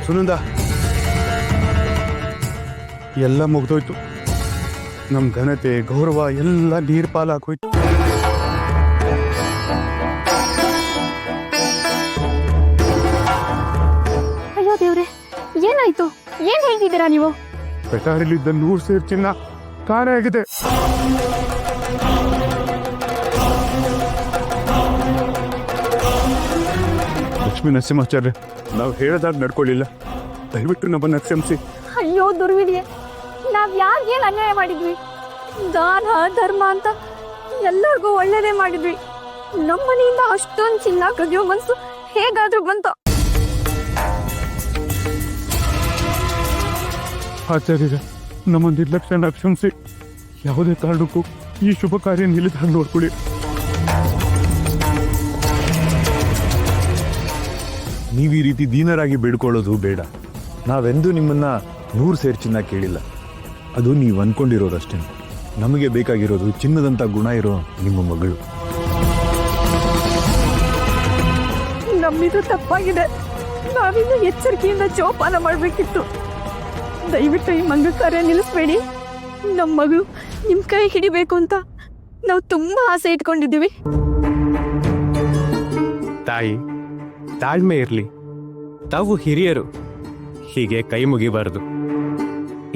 ಸುನಂದ, ಎಲ್ಲ ಮುಗ್ದೋಯ್ತು. ನಮ್ಮ ಘನತೆ ಗೌರವ ಎಲ್ಲ ನೀರು ಪಾಲಾಗೋಯ್ತು. ಅಯ್ಯೋ ದೇವ್ರೆ, ಏನಾಯ್ತು? ಏನ್ ಹೇಳ್ತಿದ್ದೀರಾ ನೀವು? ಪೆಟಾರಿಲಿದ್ದ 100 ಸೇರು ಚಿನ್ನ ಕಾಣೆ ಆಗಿದೆ. ಲಕ್ಷ್ಮೀ ನರಸಿಂಹಾಚಾರ್ಯ, ನಾವು ಹೇಳದಾಗ ನಡ್ಕೊಳ್ಳಿಲ್ಲ, ದಯವಿಟ್ಟು ನಮ್ಮನ್ನು ಕ್ಷಮಿಸಿ. ಅಯ್ಯೋ ದುರ್ವಿಧಿಯೇ, ನಾವ್ ಯಾರಿಗೇನು ಅನ್ಯಾಯ ಮಾಡಿದ್ವಿ? ದಾನ ಧರ್ಮ ಅಂತ ಎಲ್ಲರಿಗೂ ಒಳ್ಳೇದೇ ಮಾಡಿದ್ವಿ. ನಮ್ಮನೆಯಿಂದ ಅಷ್ಟೊಂದು ಚಿನ್ನ ಕದಿಯೋ ಮನ್ಸು ಹೇಗಾದ್ರೂ ಬಂತ? ಆಚಾರ್ಯರ, ನಮ್ಮ ನಿರ್ಲಕ್ಷ್ಯನ ಕ್ಷಮಿಸಿ. ಯಾವುದೇ ಕಾರಣಕ್ಕೂ ಈ ಶುಭ ಕಾರ್ಯ ನಿಲ್ಲಿದಾಗ ನೋಡ್ಕೊಳ್ಳಿ. ನೀವು ಈ ರೀತಿ ದೀನರಾಗಿ ಬೇಡ್ಕೊಳ್ಳೋದು ಬೇಡ. ನಾವೆಂದೂ ನಿಮ್ಮನ್ನ 100 ಸೇರು ಚಿನ್ನ ಕೇಳಿಲ್ಲ. ಅದು ನೀವು ಅಂದ್ಕೊಂಡಿರೋದಷ್ಟೇ. ನಮಗೆ ಬೇಕಾಗಿರೋದು ಚಿನ್ನದಂಥ ಗುಣ ಇರೋ ನಿಮ್ಮ ಮಗಳು. ನಮ್ಮಿದು ತಪ್ಪಾಗಿದೆ. ನಾವಿನ್ನು ಎಚ್ಚರಿಕೆಯಿಂದ ಜೋಪಾನ ಮಾಡಬೇಕಿತ್ತು. ದಯವಿಟ್ಟು ಈ ಮಂಗಳ ಕಾರ್ಯ ನಿಲ್ಲಿಸ್ಬೇಡಿ. ನಮ್ಮ ಮಗಳು ನಿಮ್ಮ ಕೈ ಹಿಡಿಬೇಕು ಅಂತ ನಾವು ತುಂಬಾ ಆಸೆ ಇಟ್ಕೊಂಡಿದ್ದೀವಿ. ತಾಯಿ, ತಾಳ್ಮೆ ಇರಲಿ. ತಾವು ಹಿರಿಯರು, ಹೀಗೆ ಕೈ ಮುಗಿಬಾರದು.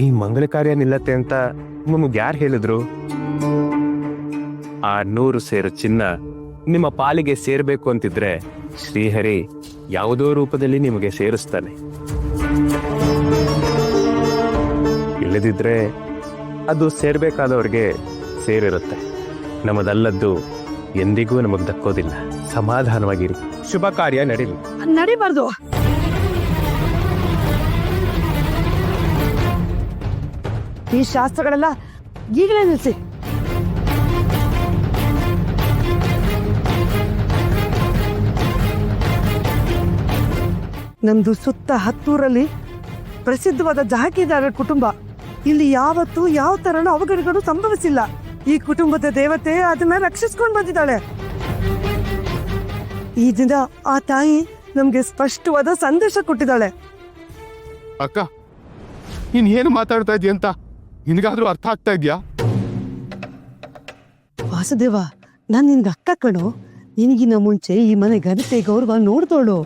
ಈ ಮಂಗಳ ಕಾರ್ಯ ನಿಲ್ಲತ್ತೆ ಅಂತ ನಿಮಗೆ ಯಾರು ಹೇಳಿದ್ರು? ಆ 100 ಸೇರು ಚಿನ್ನ ನಿಮ್ಮ ಪಾಲಿಗೆ ಸೇರ್ಬೇಕು ಅಂತಿದ್ರೆ ಶ್ರೀಹರಿ ಯಾವುದೋ ರೂಪದಲ್ಲಿ ನಿಮಗೆ ಸೇರಿಸ್ತಾನೆ. ಇಲ್ಲದಿದ್ರೆ ಅದು ಸೇರ್ಬೇಕಾದವ್ರಿಗೆ ಸೇರಿರುತ್ತೆ. ನಮ್ಮದಲ್ಲದ್ದು ಎಂದಿಗೂ ನಮಗೆ ದಕ್ಕೋದಿಲ್ಲ. ಸಮಾಧಾನವಾಗಿರಿ. ಶುಭ ಕಾರ್ಯ ನಡೀಲಿ. ನಡಿಬಾರ್ದು. ಈ ಶಾಸ್ತ್ರಗಳೆಲ್ಲ ಈಗಲೇ ನಿಲ್ಲಿಸಿ. ನಮ್ದು ಸುತ್ತ ಹತ್ತೂರಲ್ಲಿ ಪ್ರಸಿದ್ಧವಾದ ಜಹಾಗೀರ್ದಾರರ ಕುಟುಂಬ. ಇಲ್ಲಿ ಯಾವತ್ತೂ ಯಾವ ತರನ ಅವಘಡಗಳು ಸಂಭವಿಸಿಲ್ಲ. ಈ ಕುಟುಂಬದ ದೇವತೆ ಅದನ್ನ ರಕ್ಷಿಸ್ಕೊಂಡು ಬಂದಿದ್ದಾಳೆ. ಈ ದಿನ ಆ ತಾಯಿ ನಮ್ಗೆ ಸ್ಪಷ್ಟವಾದ ಸಂದೇಶ ಕೊಟ್ಟಿದ್ದಾಳೆ. ಅಕ್ಕ, ನೀನ್ ಏನು ಮಾತಾಡ್ತಾ ಇದೀಯ ಅಂತ ನಿನಗಾದ್ರೂ ಅರ್ಥ ಆಗ್ತಾ ಇದ್ಯಾ? ವಾಸುದೇವ, ನಾನ್ ನಿನ್ಗೆ ಅಕ್ಕ ಕಣೋ. ನಿನಗಿನ ಮುಂಚೆ ಈ ಮನೆ ಘನತೆ ಗೌರವ ನೋಡ್ದೋಳು.